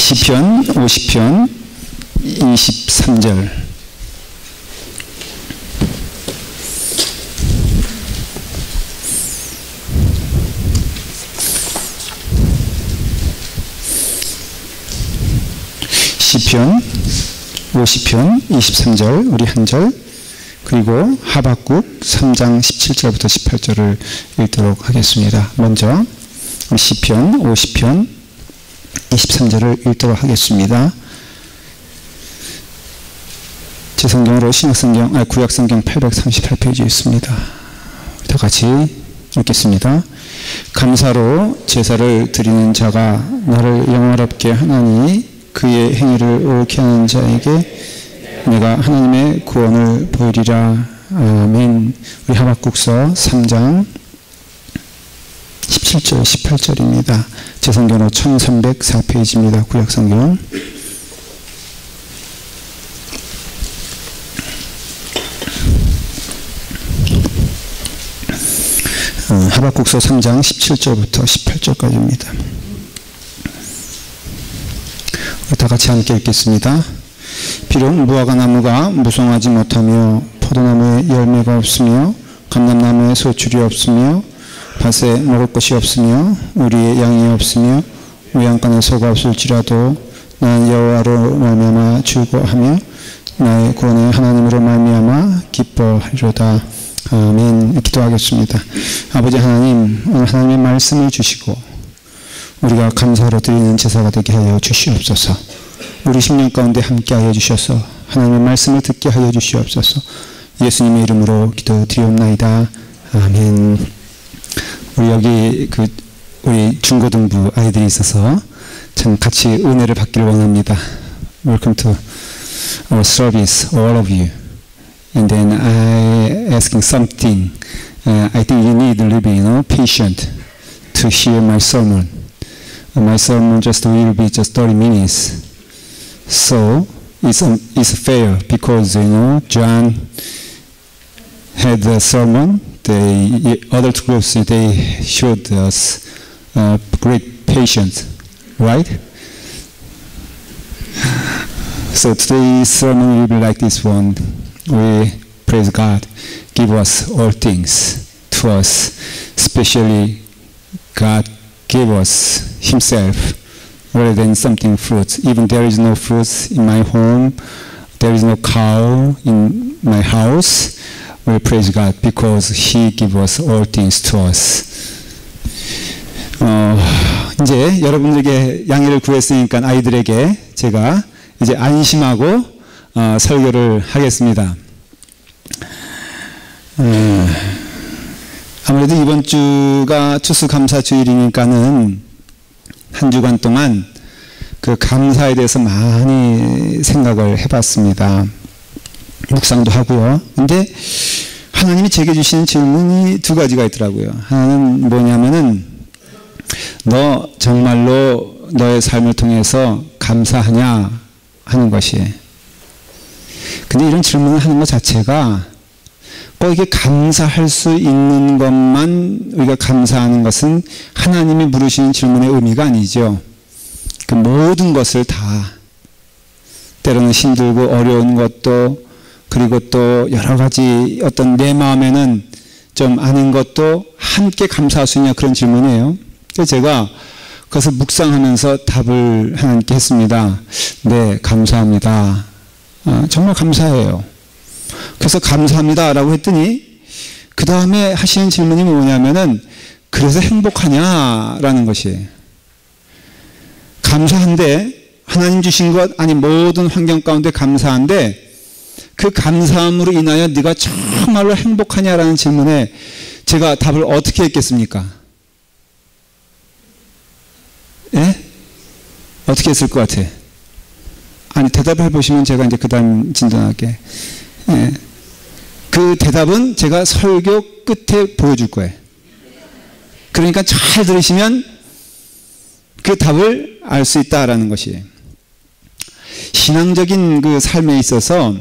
시편 50편 23절. 시편 50편 23절 우리 한 절, 그리고 하박국 3장 17절부터 18절을 읽도록 하겠습니다. 먼저 시편 50편 23절을 읽도록 하겠습니다. 제 성경으로 신약성경, 구약성경 838페이지에 있습니다. 다 같이 읽겠습니다. 감사로 제사를 드리는 자가 나를 영화롭게 하나니 그의 행위를 옳게 하는 자에게 내가 하나님의 구원을 보이리라. 아멘. 우리 하박국서 3장 17절 18절입니다. 제 성경으로 1304페이지입니다. 구약성경. 하박국서 3장 17절부터 18절까지입니다. 다 같이 함께 읽겠습니다. 비록 무화과 나무가 무성하지 못하며 포도나무에 열매가 없으며 감람나무에 소출이 없으며 밭에 먹을 것이 없으며 우리의 양이 없으며 외양간에 소가 없을지라도 나는 여호와로 말미암아 즐거워하며 나의 구원의 하나님으로 말미암아 기뻐하리로다. 아멘. 기도하겠습니다. 아버지 하나님, 오늘 하나님의 말씀을 주시고 우리가 감사로 드리는 제사가 되게 하여 주시옵소서. 우리 심령 가운데 함께 하여 주셔서 하나님의 말씀을 듣게 하여 주시옵소서. 예수님의 이름으로 기도드리옵나이다. 아멘. 우리 여기 우리 중고등부 아이들이 있어서 참 같이 은혜를 받기를 원합니다. Welcome to our service, all of you. And then I asking something. I think you need a little bit, patient to hear my sermon. My sermon just will be just 30 minutes. So it's fair because John had the sermon. The other groups they showed us great patience, right? So today's sermon will be like this one. We praise God, give us all things to us, especially God gave us Himself rather than something fruits. Even there is no fruits in my home, there is no cow in my house. We praise God because He gives us all things to us. 이제 여러분들에게 양해를 구했으니까 아이들에게 제가 이제 안심하고 설교를 하겠습니다. 아무래도 이번 주가 추수감사주일이니까는 한 주간 동안 그 감사에 대해서 많이 생각을 해봤습니다. 묵상도 하고요. 근데 하나님이 제게 주신 질문이 두 가지가 있더라고요. 하나는 뭐냐면은 너 정말로 너의 삶을 통해서 감사하냐 하는 것이에요. 근데 이런 질문을 하는 것 자체가 꼭 이게 감사할 수 있는 것만 우리가 감사하는 것은 하나님이 물으시는 질문의 의미가 아니죠. 그 모든 것을 다, 때로는 힘들고 어려운 것도, 그리고 또 여러 가지 어떤 내 마음에는 좀 아닌 것도 함께 감사할 수 있냐, 그런 질문이에요. 그래서 제가 그것을 묵상하면서 답을 하나님께 했습니다. 네, 감사합니다. 정말 감사해요. 그래서 감사합니다 라고 했더니 그 다음에 하시는 질문이 뭐냐면은 그래서 행복하냐라는 것이에요. 감사한데, 하나님 주신 것 아니 모든 환경 가운데 감사한데 그 감사함으로 인하여 네가 정말로 행복하냐라는 질문에 제가 답을 어떻게 했겠습니까? 예? 어떻게 했을 것 같아? 아니, 대답을 해보시면 제가 이제 그 다음 진단할게. 예. 그 대답은 제가 설교 끝에 보여줄 거예요. 그러니까 잘 들으시면 그 답을 알 수 있다라는 것이에요. 신앙적인 그 삶에 있어서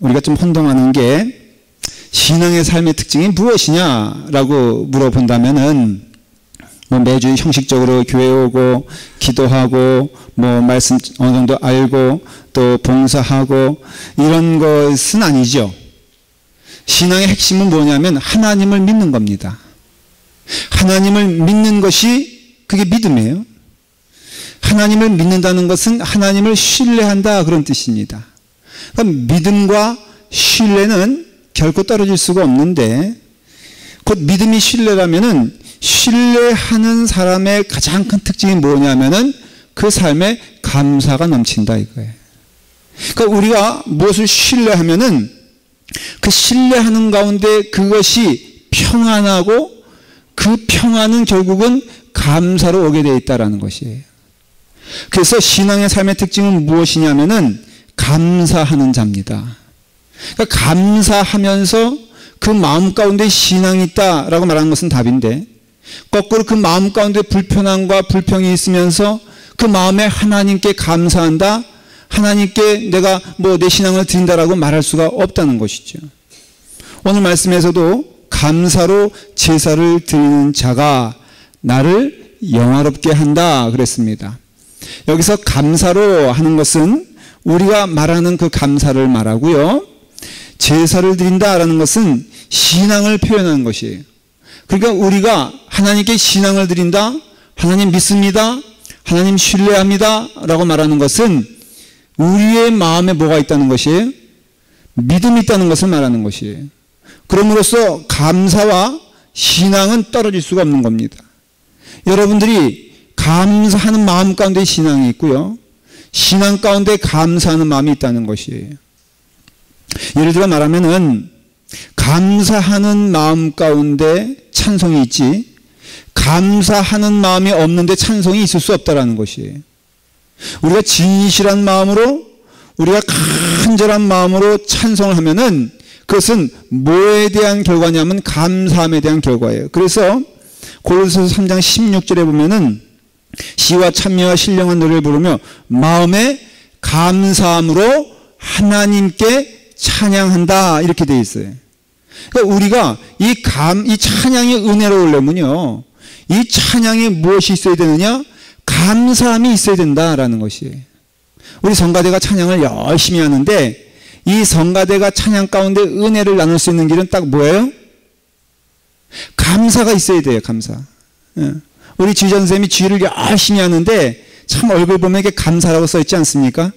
우리가 좀 혼동하는 게 신앙의 삶의 특징이 무엇이냐라고 물어본다면은 뭐 매주 형식적으로 교회 오고 기도하고 뭐 말씀 어느 정도 알고 또 봉사하고 이런 것은 아니죠. 신앙의 핵심은 뭐냐면 하나님을 믿는 겁니다. 하나님을 믿는 것이 그게 믿음이에요. 하나님을 믿는다는 것은 하나님을 신뢰한다 그런 뜻입니다. 그러니까 믿음과 신뢰는 결코 떨어질 수가 없는데 곧 믿음이 신뢰라면은 신뢰하는 사람의 가장 큰 특징이 뭐냐면은 그 삶에 감사가 넘친다 이거예요. 그러니까 우리가 무엇을 신뢰하면은 그 신뢰하는 가운데 그것이 평안하고 그 평안은 결국은 감사로 오게 되어 있다라는 것이에요. 그래서 신앙의 삶의 특징은 무엇이냐면은 감사하는 자입니다. 그러니까 감사하면서 그 마음 가운데 신앙이 있다라고 말하는 것은 답인데 거꾸로 그 마음 가운데 불편함과 불평이 있으면서 그 마음에 하나님께 감사한다, 하나님께 내가 뭐 내 신앙을 드린다라고 말할 수가 없다는 것이죠. 오늘 말씀에서도 감사로 제사를 드리는 자가 나를 영화롭게 한다 그랬습니다. 여기서 감사로 하는 것은 우리가 말하는 그 감사를 말하고요. 제사를 드린다라는 것은 신앙을 표현하는 것이에요. 그러니까 우리가 하나님께 신앙을 드린다, 하나님 믿습니다, 하나님 신뢰합니다 라고 말하는 것은 우리의 마음에 뭐가 있다는 것이에요? 믿음이 있다는 것을 말하는 것이에요. 그럼으로써 감사와 신앙은 떨어질 수가 없는 겁니다. 여러분들이 감사하는 마음 가운데 신앙이 있고요. 신앙 가운데 감사하는 마음이 있다는 것이에요. 예를 들어 말하면은 감사하는 마음 가운데 찬송이 있지 감사하는 마음이 없는데 찬송이 있을 수 없다라는 것이에요. 우리가 진실한 마음으로 우리가 간절한 마음으로 찬송을 하면은 그것은 뭐에 대한 결과냐면 감사함에 대한 결과예요. 그래서 고린도서 3장 16절에 보면은 시와 찬미와 신령한 노래를 부르며 마음에 감사함으로 하나님께 찬양한다 이렇게 되어 있어요. 그러니까 우리가 이 찬양이 은혜로우려면요 이 찬양에 무엇이 있어야 되느냐? 감사함이 있어야 된다라는 것이에요. 우리 성가대가 찬양을 열심히 하는데 이 성가대가 찬양 가운데 은혜를 나눌 수 있는 길은 딱 뭐예요? 감사가 있어야 돼요. 감사. 우리 지휘전 선생님이 지휘를 열심히 하는데 참 얼굴 보면 이게 감사라고 써있지 않습니까?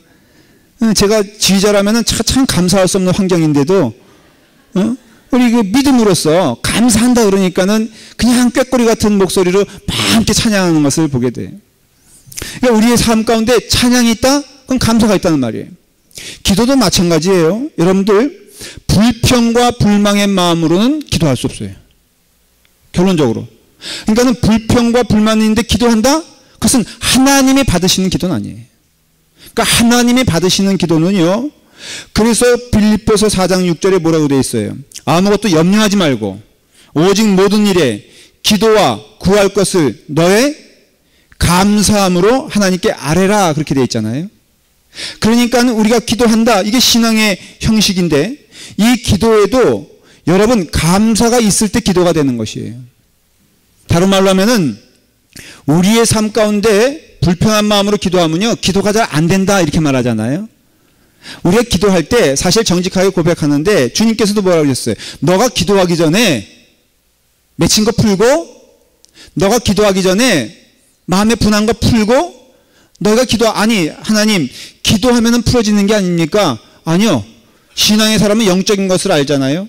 제가 지휘자라면 참 감사할 수 없는 환경인데도 우리 그 믿음으로써 감사한다 그러니까는 그냥 꾀꼬리 같은 목소리로 막 함께 찬양하는 것을 보게 돼요. 그러니까 우리의 삶 가운데 찬양이 있다? 그럼 감사가 있다는 말이에요. 기도도 마찬가지예요. 여러분들 불평과 불망의 마음으로는 기도할 수 없어요. 결론적으로. 그러니까는 불평과 불만이 있는데 기도한다? 그것은 하나님이 받으시는 기도는 아니에요. 그러니까 하나님이 받으시는 기도는요. 그래서 빌립보서 4장 6절에 뭐라고 되어 있어요? 아무것도 염려하지 말고 오직 모든 일에 기도와 구할 것을 너의 감사함으로 하나님께 아뢰라 그렇게 되어 있잖아요. 그러니까 우리가 기도한다. 이게 신앙의 형식인데 이 기도에도 여러분 감사가 있을 때 기도가 되는 것이에요. 다른 말로 하면은 우리의 삶 가운데 불편한 마음으로 기도하면요 기도가 잘 안 된다 이렇게 말하잖아요. 우리가 기도할 때 사실 정직하게 고백하는데 주님께서도 뭐라고 하셨어요? 너가 기도하기 전에 맺힌 거 풀고 너가 기도하기 전에 마음의 분한 거 풀고 너희가 아니 하나님 기도하면은 풀어지는 게 아닙니까? 아니요. 신앙의 사람은 영적인 것을 알잖아요.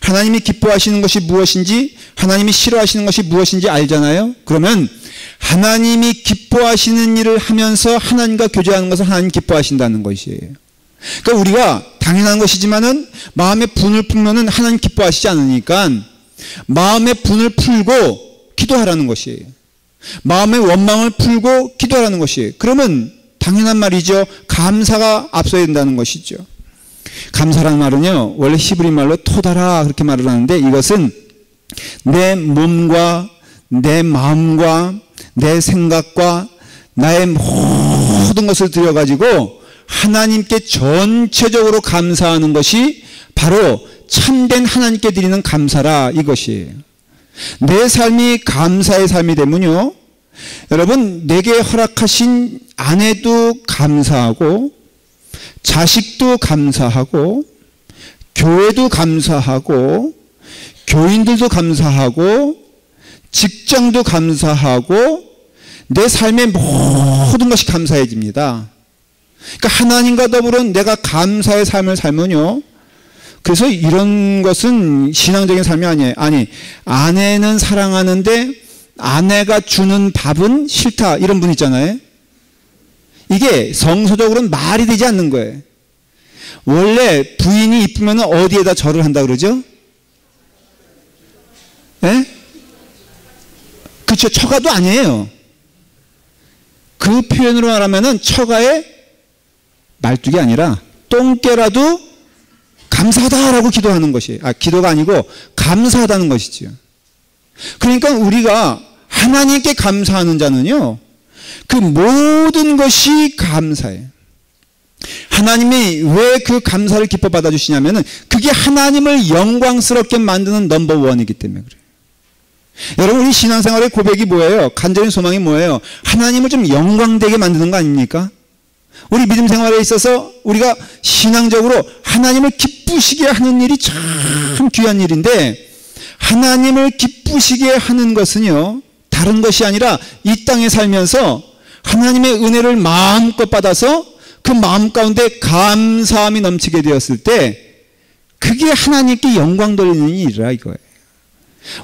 하나님이 기뻐하시는 것이 무엇인지 하나님이 싫어하시는 것이 무엇인지 알잖아요. 그러면 하나님이 기뻐하시는 일을 하면서 하나님과 교제하는 것을 하나님 기뻐하신다는 것이에요. 그러니까 우리가 당연한 것이지만은 마음의 분을 풀면은 하나님 기뻐하시지 않으니까 마음의 분을 풀고 기도하라는 것이에요. 마음의 원망을 풀고 기도하라는 것이에요. 그러면 당연한 말이죠. 감사가 앞서야 된다는 것이죠. 감사라는 말은요 원래 히브리 말로 토다라 그렇게 말을 하는데 이것은 내 몸과 내 마음과 내 생각과 나의 모든 것을 들여가지고 하나님께 전체적으로 감사하는 것이 바로 참된 하나님께 드리는 감사라 이것이에요. 내 삶이 감사의 삶이 되면요, 여러분, 내게 허락하신 아내도 감사하고, 자식도 감사하고, 교회도 감사하고, 교인들도 감사하고, 직장도 감사하고, 내 삶의 모든 것이 감사해집니다. 그러니까 하나님과 더불어 내가 감사의 삶을 살면요, 그래서 이런 것은 신앙적인 삶이 아니에요. 아니, 아내는 사랑하는데 아내가 주는 밥은 싫다, 이런 분 있잖아요. 이게 성서적으로는 말이 되지 않는 거예요. 원래 부인이 이쁘면 어디에다 절을 한다 그러죠? 예? 그렇죠. 처가도 아니에요. 그 표현으로 말하면은 처가의 말뚝이 아니라 똥개라도 감사하다라고 기도하는 것이, 기도가 아니고 감사하다는 것이지요. 그러니까 우리가 하나님께 감사하는 자는요, 그 모든 것이 감사해요. 하나님이 왜 그 감사를 기뻐 받아주시냐면은 그게 하나님을 영광스럽게 만드는 넘버원이기 때문에 그래요. 여러분, 우리 신앙생활의 고백이 뭐예요? 간절한 소망이 뭐예요? 하나님을 좀 영광되게 만드는 거 아닙니까? 우리 믿음 생활에 있어서 우리가 신앙적으로 하나님을 기쁘시게 하는 일이 참 귀한 일인데, 하나님을 기쁘시게 하는 것은요, 다른 것이 아니라 이 땅에 살면서 하나님의 은혜를 마음껏 받아서 그 마음 가운데 감사함이 넘치게 되었을 때 그게 하나님께 영광 돌리는 일이라 이거예요.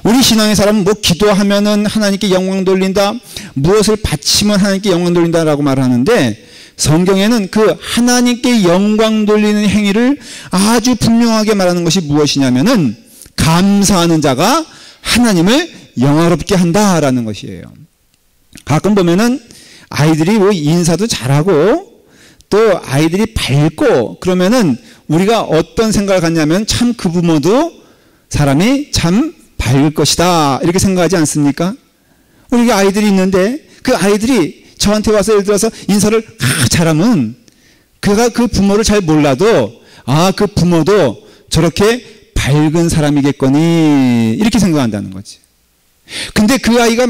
우리 신앙의 사람은 뭐 기도하면은 하나님께 영광 돌린다, 무엇을 바치면 하나님께 영광 돌린다라고 말하는데, 성경에는 그 하나님께 영광 돌리는 행위를 아주 분명하게 말하는 것이 무엇이냐면은 감사하는 자가 하나님을 영화롭게 한다라는 것이에요. 가끔 보면은 아이들이 뭐 인사도 잘하고 또 아이들이 밝고 그러면은 우리가 어떤 생각을 갖냐면, 참 그 부모도 사람이 참 밝을 것이다, 이렇게 생각하지 않습니까? 우리가 아이들이 있는데 그 아이들이 저한테 와서 예를 들어서 인사를 잘하면 그가 그 부모를 잘 몰라도 그 부모도 저렇게 밝은 사람이겠거니, 이렇게 생각한다는 거지. 근데 그 아이가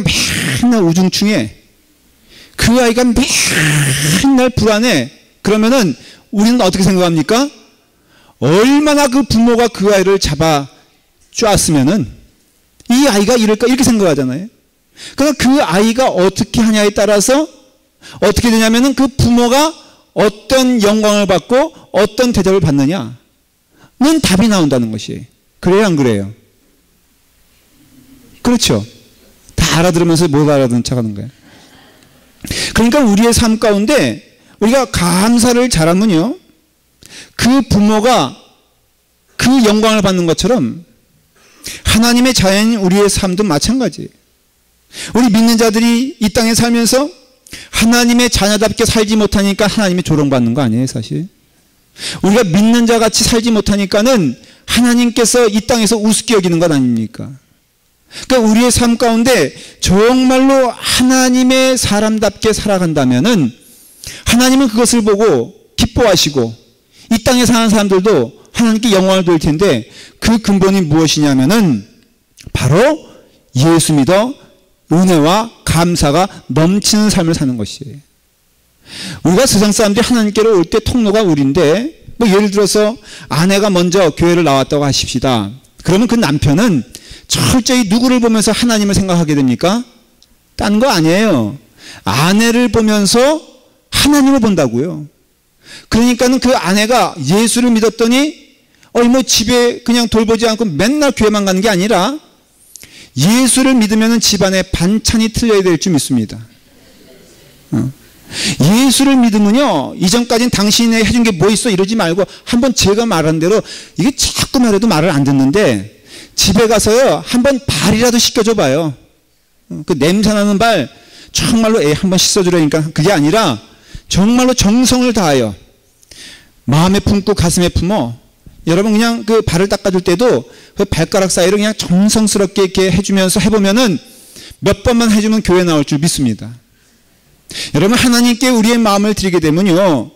맨날 우중충해, 그 아이가 맨날 불안해, 그러면은 우리는 어떻게 생각합니까? 얼마나 그 부모가 그 아이를 잡아 쪼았으면은 이 아이가 이럴까, 이렇게 생각하잖아요. 그러니까 그 아이가 어떻게 하냐에 따라서 어떻게 되냐면은 그 부모가 어떤 영광을 받고 어떤 대접을 받느냐는 답이 나온다는 것이. 그래요, 안 그래요? 그렇죠. 다 알아들으면서 못 알아듣는 척하는 거예요. 그러니까 우리의 삶 가운데 우리가 감사를 잘하면요, 그 부모가 그 영광을 받는 것처럼 하나님의 자녀인 우리의 삶도 마찬가지예요. 우리 믿는 자들이 이 땅에 살면서 하나님의 자녀답게 살지 못하니까 하나님이 조롱받는 거 아니에요, 사실? 우리가 믿는 자 같이 살지 못하니까는 하나님께서 이 땅에서 우습게 여기는 것 아닙니까? 그러니까 우리의 삶 가운데 정말로 하나님의 사람답게 살아간다면은 하나님은 그것을 보고 기뻐하시고 이 땅에 사는 사람들도 하나님께 영광을 돌릴 텐데, 그 근본이 무엇이냐면은 바로 예수 믿어 은혜와 감사가 넘치는 삶을 사는 것이에요. 우리가 세상 사람들이 하나님께로 올 때 통로가 우리인데, 뭐 예를 들어서 아내가 먼저 교회를 나왔다고 하십시다. 그러면 그 남편은 철저히 누구를 보면서 하나님을 생각하게 됩니까? 딴 거 아니에요. 아내를 보면서 하나님을 본다고요. 그러니까는 그 아내가 예수를 믿었더니 뭐 집에 그냥 돌보지 않고 맨날 교회만 가는 게 아니라 예수를 믿으면 집안에 반찬이 틀려야 될 줄 믿습니다. 예수를 믿으면요, 이전까지는 당신이 해준 게 뭐 있어 이러지 말고 한번 제가 말한 대로, 이게 자꾸 말해도 말을 안 듣는데 집에 가서요 한번 발이라도 씻겨줘 봐요. 그 냄새나는 발 정말로 한번 씻어주라니까. 그게 아니라 정말로 정성을 다하여 마음에 품고 가슴에 품어, 여러분 그냥 그 발을 닦아줄 때도 그 발가락 사이를 그냥 정성스럽게 이렇게 해주면서 해보면은 몇 번만 해주면 교회 나올 줄 믿습니다. 여러분, 하나님께 우리의 마음을 드리게 되면요,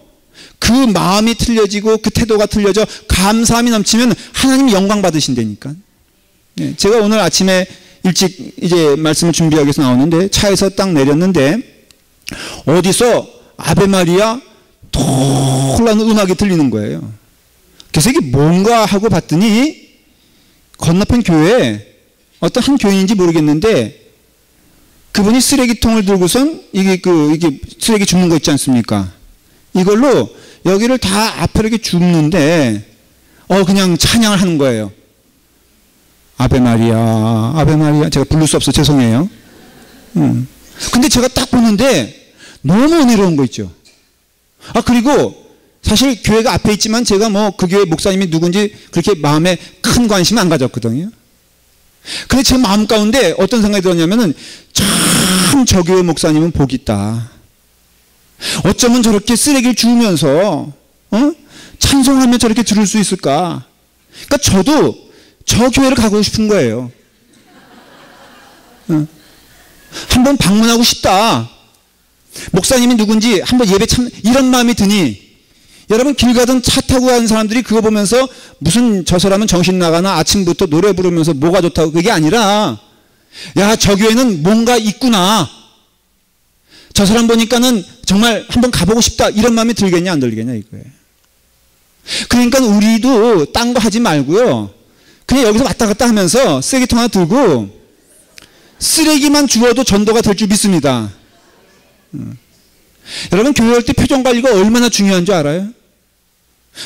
그 마음이 틀려지고 그 태도가 틀려져 감사함이 넘치면 하나님 영광 받으신다니까. 제가 오늘 아침에 일찍 이제 말씀을 준비하기 위해서 나오는데 차에서 딱 내렸는데 어디서 아베 마리아 톨라는 음악이 들리는 거예요. 그래서 이게 뭔가 하고 봤더니 건너편 교회에 어떤 한 교인인지 모르겠는데 그분이 쓰레기통을 들고선 이게 쓰레기 줍는 거 있지 않습니까? 이걸로 여기를 다 앞에 이렇게 줍는데 그냥 찬양을 하는 거예요. 아베 마리아, 아베 마리아. 제가 부를 수 없어 죄송해요. 근데 제가 딱 보는데 너무 은혜로운 거 있죠. 그리고 사실 교회가 앞에 있지만 제가 그 교회 목사님이 누군지 그렇게 마음에 큰 관심 안 가졌거든요. 근데 제 마음 가운데 어떤 생각이 들었냐면은 참 저 교회 목사님은 복이 있다. 어쩌면 저렇게 쓰레기를 주우면서 찬송하며 저렇게 들을 수 있을까? 그러니까 저도 저 교회를 가고 싶은 거예요. 한번 방문하고 싶다. 목사님이 누군지 한번 예배 참 이런 마음이 드니 여러분 길 가던 차 타고 가는 사람들이 그거 보면서 무슨 저 사람은 정신 나가나 아침부터 노래 부르면서 뭐가 좋다고 그게 아니라 야, 저 교회는 뭔가 있구나. 저 사람 보니까는 정말 한번 가보고 싶다. 이런 마음이 들겠냐 안 들겠냐 이거예요. 그러니까 우리도 딴 거 하지 말고요. 그냥 여기서 왔다 갔다 하면서 쓰레기통 하나 들고 쓰레기만 주워도 전도가 될 줄 믿습니다. 여러분 교회 올 때 표정 관리가 얼마나 중요한 줄 알아요?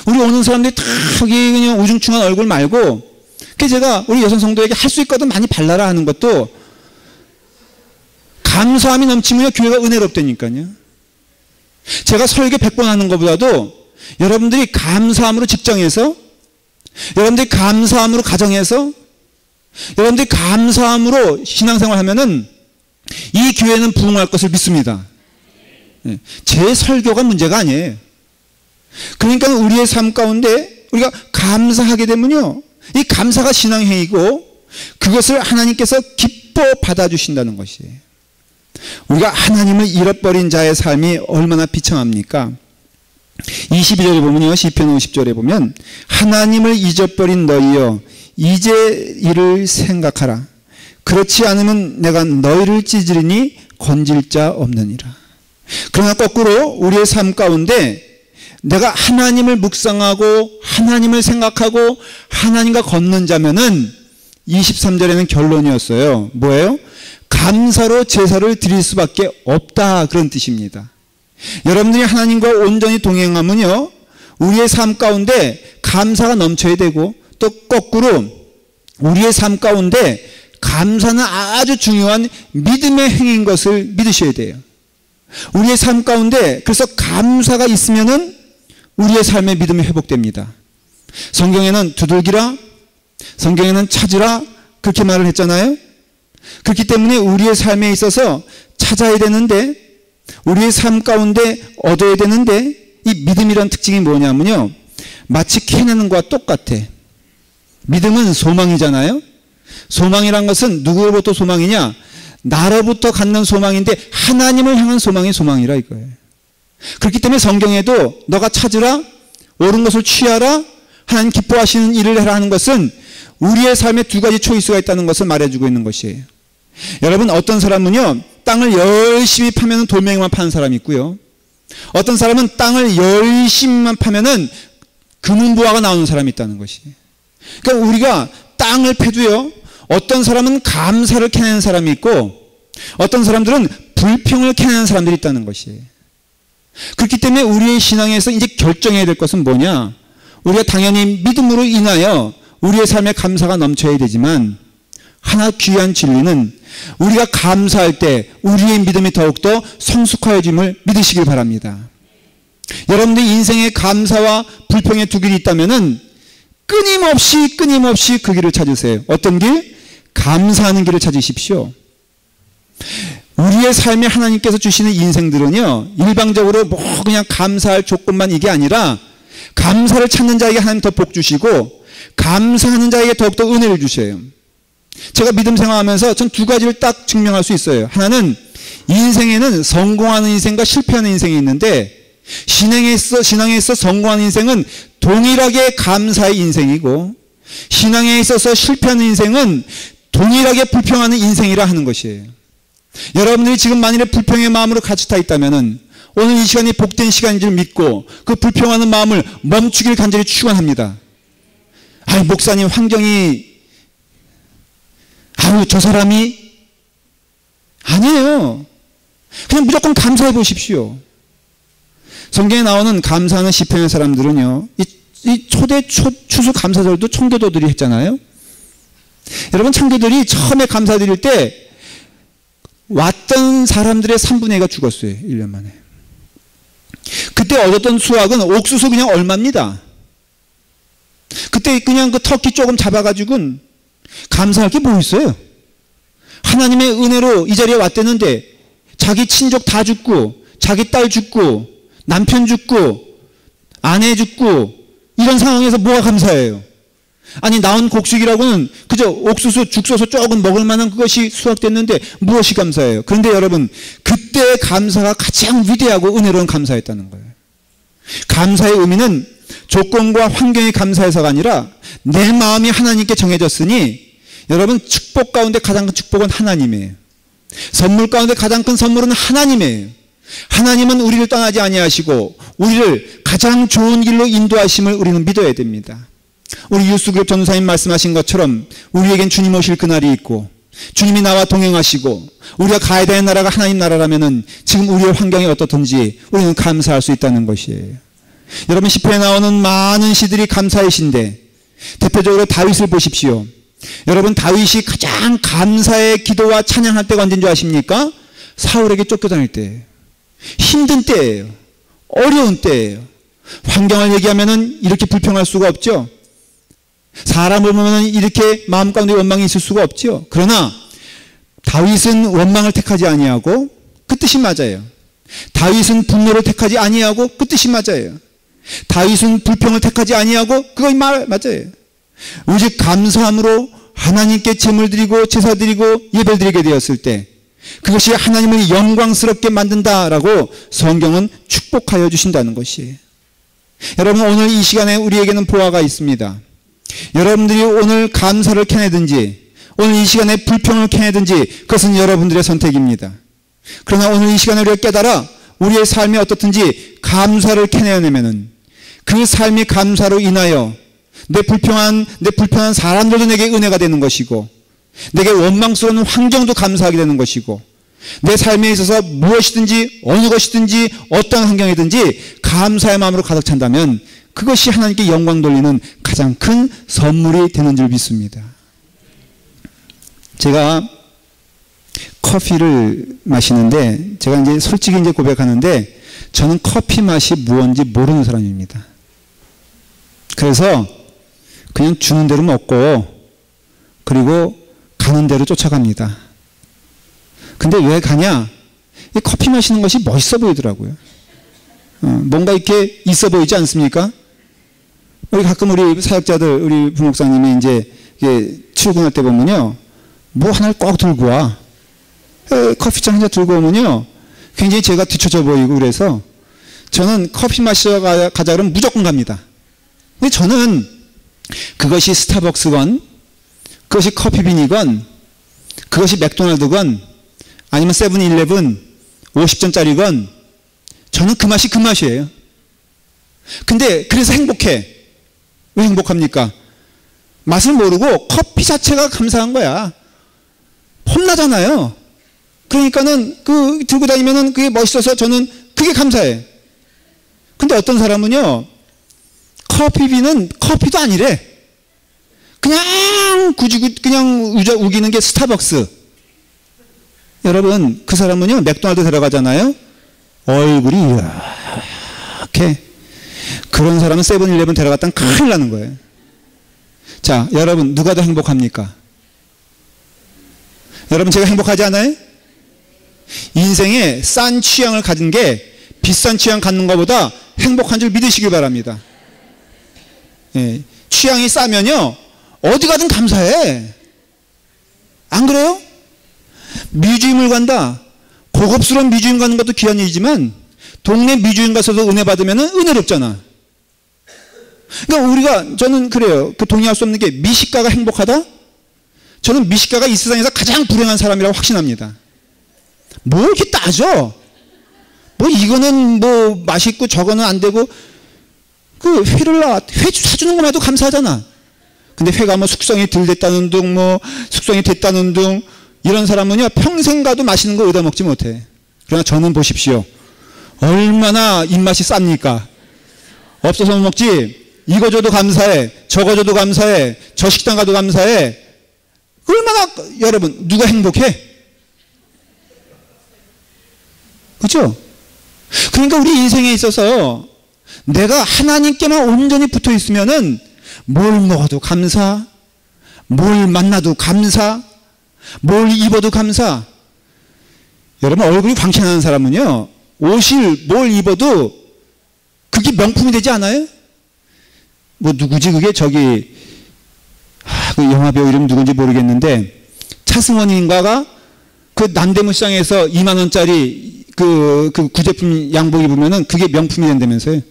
우리 오는 사람들이 다 그냥 우중충한 얼굴 말고 그래서 제가 우리 여성 성도에게 할 수 있거든 많이 발라라 하는 것도 감사함이 넘치면 교회가 은혜롭다니까요. 제가 설교 100번 하는 것보다도 여러분들이 감사함으로 직장에서 여러분들이 감사함으로 가정에서 여러분들이 감사함으로 신앙생활 하면은 이 교회는 부흥할 것을 믿습니다. 제 설교가 문제가 아니에요. 그러니까 우리의 삶 가운데 우리가 감사하게 되면요. 이 감사가 신앙행위고 그것을 하나님께서 기뻐 받아주신다는 것이에요. 우리가 하나님을 잃어버린 자의 삶이 얼마나 비참합니까? 22절에 보면요. 시편 50절에 보면 하나님을 잊어버린 너희여 이제 이를 생각하라. 그렇지 않으면 내가 너희를 찢으리니 건질 자 없느니라. 그러나 거꾸로 우리의 삶 가운데 내가 하나님을 묵상하고 하나님을 생각하고 하나님과 걷는 자면은 23절에는 결론이었어요. 뭐예요? 감사로 제사를 드릴 수밖에 없다 그런 뜻입니다. 여러분들이 하나님과 온전히 동행하면요 우리의 삶 가운데 감사가 넘쳐야 되고 또 거꾸로 우리의 삶 가운데 감사는 아주 중요한 믿음의 행위인 것을 믿으셔야 돼요. 우리의 삶 가운데 그래서 감사가 있으면은 우리의 삶의 믿음이 회복됩니다. 성경에는 두들기라, 성경에는 찾으라 그렇게 말을 했잖아요. 그렇기 때문에 우리의 삶에 있어서 찾아야 되는데 우리의 삶 가운데 얻어야 되는데 이 믿음이란 특징이 뭐냐면요 마치 캐내는 것과 똑같아. 믿음은 소망이잖아요. 소망이란 것은 누구로부터 소망이냐? 나로부터 갖는 소망인데 하나님을 향한 소망이 소망이라 이거예요. 그렇기 때문에 성경에도 너가 찾으라, 옳은 것을 취하라, 하나님 기뻐하시는 일을 해라 하는 것은 우리의 삶에 두 가지 초이스가 있다는 것을 말해주고 있는 것이에요. 여러분 어떤 사람은요 땅을 열심히 파면 돌멩이만 파는 사람이 있고요 어떤 사람은 땅을 열심히만 파면은 금은보화가 나오는 사람이 있다는 것이에요. 그러니까 우리가 땅을 패도요 어떤 사람은 감사를 캐내는 사람이 있고 어떤 사람들은 불평을 캐내는 사람들이 있다는 것이에요. 그렇기 때문에 우리의 신앙에서 이제 결정해야 될 것은 뭐냐? 우리가 당연히 믿음으로 인하여 우리의 삶에 감사가 넘쳐야 되지만 하나 귀한 진리는 우리가 감사할 때 우리의 믿음이 더욱더 성숙해짐을 믿으시길 바랍니다. 여러분들 인생에 감사와 불평의 두 길이 있다면은 끊임없이 그 길을 찾으세요. 어떤 길? 감사하는 길을 찾으십시오. 우리의 삶에 하나님께서 주시는 인생들은요 일방적으로 그냥 감사할 조건만 이게 아니라 감사를 찾는 자에게 하나님 더 복 주시고 감사하는 자에게 더욱더 은혜를 주셔요. 제가 믿음 생활하면서 전 두 가지를 딱 증명할 수 있어요. 하나는 인생에는 성공하는 인생과 실패하는 인생이 있는데 신앙에 있어 성공하는 인생은 동일하게 감사의 인생이고 신앙에 있어서 실패하는 인생은 동일하게 불평하는 인생이라 하는 것이에요. 여러분들이 지금 만일에 불평의 마음으로 갇혀 있다면은 오늘 이 시간이 복된 시간인 줄 믿고 그 불평하는 마음을 멈추길 간절히 축원합니다. 아유, 목사님 환경이, 아유, 저 사람이, 아니에요. 그냥 무조건 감사해 보십시오. 성경에 나오는 감사하는 시편의 사람들은요, 이 초대 추수 감사절도 청교도들이 했잖아요. 여러분, 청교들이 처음에 감사드릴 때 왔던 사람들의 3분의 2가 죽었어요. 1년 만에. 그때 얻었던 수확은 옥수수 그냥 얼마입니다. 그때 그냥 그 터키 조금 잡아가지고는 감사할 게 뭐 있어요? 하나님의 은혜로 이 자리에 왔대는데 자기 친족 다 죽고 자기 딸 죽고 남편 죽고 아내 죽고 이런 상황에서 뭐가 감사해요? 아니, 나온 곡식이라고는 그저 옥수수 죽 써서 조금 먹을 만한 그것이 수확됐는데 무엇이 감사해요? 그런데 여러분, 그때 감사가 가장 위대하고 은혜로운 감사였다는 거예요. 감사의 의미는 조건과 환경이 감사해서가 아니라 내 마음이 하나님께 정해졌으니, 여러분, 축복 가운데 가장 큰 축복은 하나님이에요. 선물 가운데 가장 큰 선물은 하나님이에요. 하나님은 우리를 떠나지 아니하시고 우리를 가장 좋은 길로 인도하심을 우리는 믿어야 됩니다. 우리 유스그룹 전도사님 말씀하신 것처럼 우리에겐 주님 오실 그날이 있고 주님이 나와 동행하시고 우리가 가야 되는 나라가 하나님 나라라면은 지금 우리의 환경이 어떻든지 우리는 감사할 수 있다는 것이에요. 여러분, 시편에 나오는 많은 시들이 감사의 시인데 대표적으로 다윗을 보십시오. 여러분, 다윗이 가장 감사의 기도와 찬양할 때가 언제인 줄 아십니까? 사울에게 쫓겨다닐 때예요. 힘든 때예요. 어려운 때예요. 환경을 얘기하면은 이렇게 불평할 수가 없죠. 사람을 보면 이렇게 마음 가운데 원망이 있을 수가 없죠. 그러나 다윗은 원망을 택하지 아니하고 그 뜻이 맞아요. 다윗은 분노를 택하지 아니하고 그 뜻이 맞아요. 다윗은 불평을 택하지 아니하고 그거 맞아요. 오직 감사함으로 하나님께 제물 드리고 제사 드리고 예배를 드리게 되었을 때 그것이 하나님을 영광스럽게 만든다라고 성경은 축복하여 주신다는 것이에요. 여러분, 오늘 이 시간에 우리에게는 보화가 있습니다. 여러분들이 오늘 감사를 캐내든지 오늘 이 시간에 불평을 캐내든지 그것은 여러분들의 선택입니다. 그러나 오늘 이 시간에 우리가 깨달아 우리의 삶이 어떻든지 감사를 캐내내면은 그 삶이 감사로 인하여 내 불평한 사람들도 내게 은혜가 되는 것이고 내게 원망스러운 환경도 감사하게 되는 것이고 내 삶에 있어서 무엇이든지 어느 것이든지 어떤 환경이든지 감사의 마음으로 가득 찬다면 그것이 하나님께 영광 돌리는 가장 큰 선물이 되는 줄 믿습니다. 제가 커피를 마시는데 제가 이제 솔직히 이제 고백하는데 저는 커피 맛이 무언지 모르는 사람입니다. 그래서 그냥 주는 대로 먹고 그리고 가는 대로 쫓아갑니다. 근데 왜 가냐? 이 커피 마시는 것이 멋있어 보이더라고요. 뭔가 이렇게 있어 보이지 않습니까? 우리 가끔 우리 사역자들, 우리 부목사님이 이제 출근할 때 보면요, 뭐 하나를 꼭 들고 와. 커피잔 한 잔 들고 오면요, 굉장히 제가 뒤쳐져 보이고 그래서 저는 커피 마시러 가자 그러면 무조건 갑니다. 근데 저는 그것이 스타벅스건, 그것이 커피빈이건, 그것이 맥도날드건, 아니면 세븐일레븐 50전짜리건, 저는 그 맛이 그 맛이에요. 근데 그래서 행복해. 왜 행복합니까? 맛을 모르고 커피 자체가 감사한 거야. 폼나잖아요. 그러니까는 그 들고 다니면은 그게 멋있어서 저는 그게 감사해. 근데 어떤 사람은요, 커피비는 커피도 아니래. 그냥 굳이 그냥 우기는 게 스타벅스. 여러분, 그 사람은요, 맥도날드 들어가잖아요. 얼굴이 이렇게. 그런 사람은 세븐일레븐 데려갔다는 큰일 나는 거예요. 자, 여러분, 누가 더 행복합니까? 여러분, 제가 행복하지 않아요? 인생에 싼 취향을 가진 게 비싼 취향 갖는 것보다 행복한 줄 믿으시길 바랍니다. 예, 취향이 싸면요, 어디 가든 감사해. 안 그래요? 뮤지엄을 간다. 고급스러운 뮤지엄 가는 것도 귀한 일이지만 동네 뮤지엄 가서도 은혜 받으면 은혜롭잖아. 그러니까 저는 그래요. 그 동의할 수 없는 게 미식가가 행복하다? 저는 미식가가 이 세상에서 가장 불행한 사람이라고 확신합니다. 뭐 이렇게 따져? 뭐 이거는 뭐 맛있고 저거는 안 되고, 그 회 사주는 것만 해도 감사하잖아. 근데 회가 뭐 숙성이 덜 됐다는 둥, 뭐 숙성이 됐다는 둥, 이런 사람은요 평생 가도 맛있는 거 얻어 먹지 못해. 그러나 저는 보십시오. 얼마나 입맛이 쌉니까? 없어서 못 먹지. 이거 줘도 감사해, 저거 줘도 감사해, 저 식당 가도 감사해. 얼마나, 여러분, 누가 행복해? 그렇죠? 그러니까 우리 인생에 있어서 내가 하나님께만 온전히 붙어 있으면은 뭘 먹어도 감사, 뭘 만나도 감사, 뭘 입어도 감사. 여러분, 얼굴이 광채나는 사람은요 옷을 뭘 입어도 그게 명품이 되지 않아요? 뭐 누구지 그게? 저기 그 영화배우 이름 누군지 모르겠는데, 차승원인가가 그 남대문 시장에서 2만 원짜리 그 구제품 양복 입으면은 그게 명품이 된다면서요.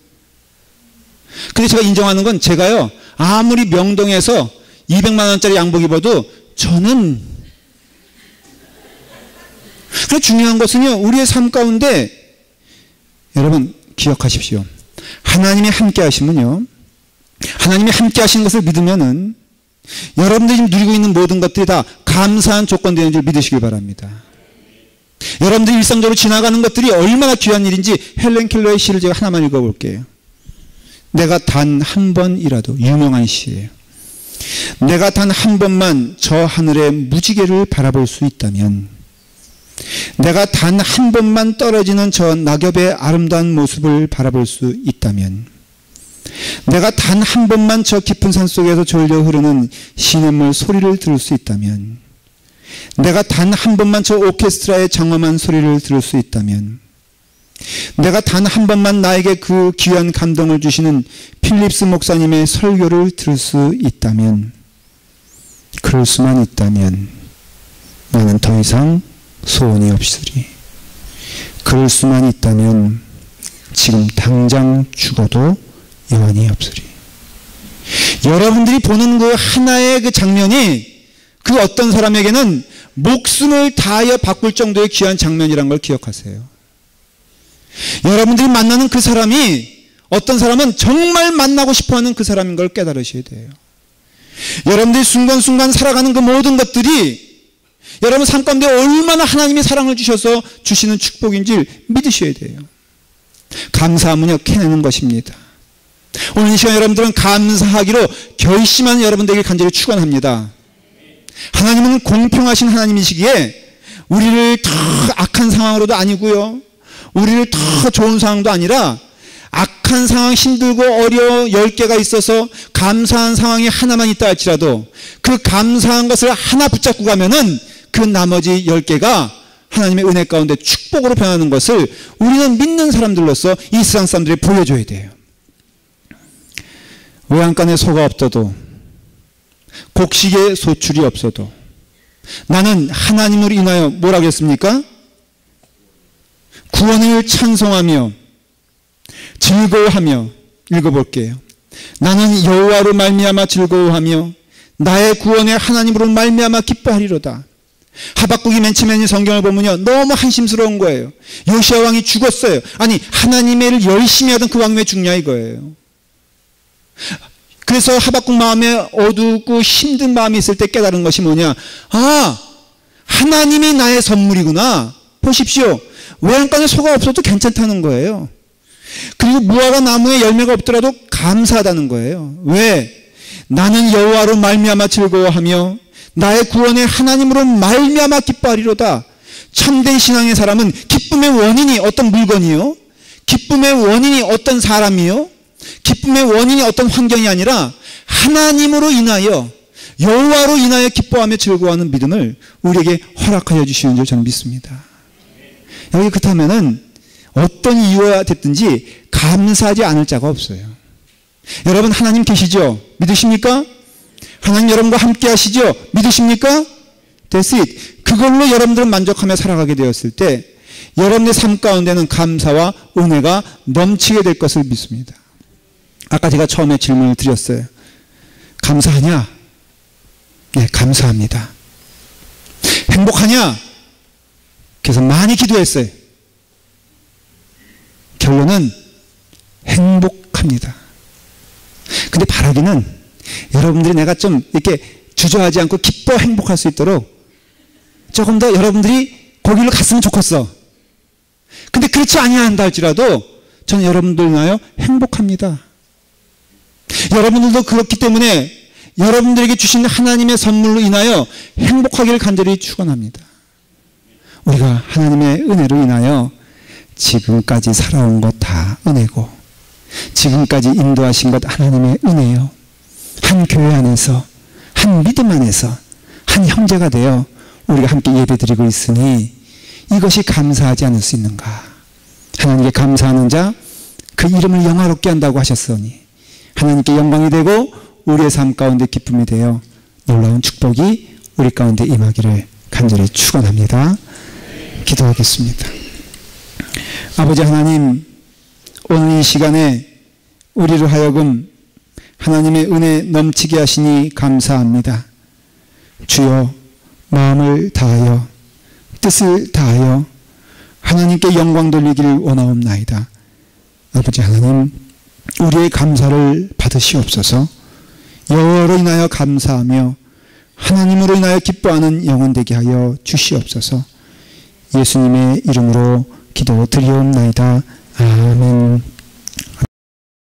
근데 제가 인정하는 건, 제가요 아무리 명동에서 200만 원짜리 양복 입어도 저는, 그래 중요한 것은요 우리의 삶 가운데 여러분 기억하십시오. 하나님이 함께 하시면요, 하나님이 함께 하신 것을 믿으면은 여러분들이 지금 누리고 있는 모든 것들이 다 감사한 조건 되는 줄 믿으시길 바랍니다. 여러분들이 일상적으로 지나가는 것들이 얼마나 귀한 일인지 헬렌 켈러의 시를 제가 하나만 읽어볼게요. 내가 단 한 번이라도, 유명한 시예요. 내가 단 한 번만 저 하늘의 무지개를 바라볼 수 있다면, 내가 단 한 번만 떨어지는 저 낙엽의 아름다운 모습을 바라볼 수 있다면, 내가 단 한 번만 저 깊은 산속에서 졸려 흐르는 시냇물 소리를 들을 수 있다면, 내가 단 한 번만 저 오케스트라의 장엄한 소리를 들을 수 있다면, 내가 단 한 번만 나에게 그 귀한 감동을 주시는 필립스 목사님의 설교를 들을 수 있다면, 그럴 수만 있다면 나는 더 이상 소원이 없으리. 그럴 수만 있다면 지금 당장 죽어도 여한이 없으리. 여러분들이 보는 그 하나의 그 장면이 그 어떤 사람에게는 목숨을 다하여 바꿀 정도의 귀한 장면이란 걸 기억하세요. 여러분들이 만나는 그 사람이, 어떤 사람은 정말 만나고 싶어하는 그 사람인 걸 깨달으셔야 돼요. 여러분들이 순간순간 살아가는 그 모든 것들이 여러분 삶 가운데 얼마나 하나님이 사랑을 주셔서 주시는 축복인지 믿으셔야 돼요. 감사하면요 캐내는 것입니다. 오늘 이 시간 여러분들은 감사하기로 결심하는 여러분들에게 간절히 축원합니다. 하나님은 공평하신 하나님이시기에 우리를 더 악한 상황으로도 아니고요, 우리를 더 좋은 상황도 아니라, 악한 상황, 힘들고 어려워 10개가 있어서 감사한 상황이 하나만 있다 할지라도 그 감사한 것을 하나 붙잡고 가면은 그 나머지 10개가 하나님의 은혜 가운데 축복으로 변하는 것을 우리는 믿는 사람들로서 이 세상 사람들이 보여줘야 돼요. 외양간에 소가 없어도, 곡식에 소출이 없어도 나는 하나님을 인하여 뭐라고 했습니까? 구원을 찬송하며 즐거워하며, 읽어볼게요. 나는 여호와로 말미암아 즐거워하며 나의 구원의 하나님으로 말미암아 기뻐하리로다. 하박국이 맨 처음에 성경을 보면요 너무 한심스러운 거예요. 요시야 왕이 죽었어요. 아니 하나님의 일을 열심히 하던 그 왕이 왜 죽냐 이거예요. 그래서 하박국 마음에 어둡고 힘든 마음이 있을 때 깨달은 것이 뭐냐, 아 하나님이 나의 선물이구나. 보십시오, 외양간에 소가 없어도 괜찮다는 거예요. 그리고 무화과 나무에 열매가 없더라도 감사하다는 거예요. 왜? 나는 여호와로 말미암아 즐거워하며 나의 구원의 하나님으로 말미암아 기뻐하리로다. 참된 신앙의 사람은 기쁨의 원인이 어떤 물건이요, 기쁨의 원인이 어떤 사람이요, 기쁨의 원인이 어떤 환경이 아니라 하나님으로 인하여, 여호와로 인하여 기뻐하며 즐거워하는 믿음을 우리에게 허락하여 주시는 줄 저는 믿습니다. 여기 그렇다면은 어떤 이유가 됐든지 감사하지 않을 자가 없어요. 여러분 하나님 계시죠? 믿으십니까? 하나님 여러분과 함께 하시죠? 믿으십니까? That's it. 그걸로 여러분들은 만족하며 살아가게 되었을 때 여러분의 삶 가운데는 감사와 은혜가 넘치게 될 것을 믿습니다. 아까 제가 처음에 질문을 드렸어요. 감사하냐? 네, 감사합니다. 행복하냐? 그래서 많이 기도했어요. 결론은 행복합니다. 근데 바라기는 여러분들이 내가 좀 이렇게 주저하지 않고 기뻐 행복할 수 있도록 조금 더 여러분들이 거기로 갔으면 좋겠어. 근데 그렇지 아니한다 할지라도 저는 여러분들 위하여 행복합니다. 여러분들도 그렇기 때문에 여러분들에게 주신 하나님의 선물로 인하여 행복하기를 간절히 축원합니다. 우리가 하나님의 은혜로 인하여 지금까지 살아온 것 다 은혜고 지금까지 인도하신 것 하나님의 은혜요. 한 교회 안에서 한 믿음 안에서 한 형제가 되어 우리가 함께 예배드리고 있으니 이것이 감사하지 않을 수 있는가. 하나님께 감사하는 자 그 이름을 영화롭게 한다고 하셨으니 하나님께 영광이 되고 우리의 삶 가운데 기쁨이 되어 놀라운 축복이 우리 가운데 임하기를 간절히 축원합니다. 기도하겠습니다. 아버지 하나님, 오늘 이 시간에 우리로 하여금 하나님의 은혜 넘치게 하시니 감사합니다. 주여, 마음을 다하여 뜻을 다하여 하나님께 영광 돌리기를 원하옵나이다. 아버지 하나님, 우리의 감사를 받으시옵소서. 여호와로 인하여 감사하며 하나님으로 인하여 기뻐하는 영혼 되게 하여 주시옵소서. 예수님의 이름으로 기도 드리옵나이다. 아멘.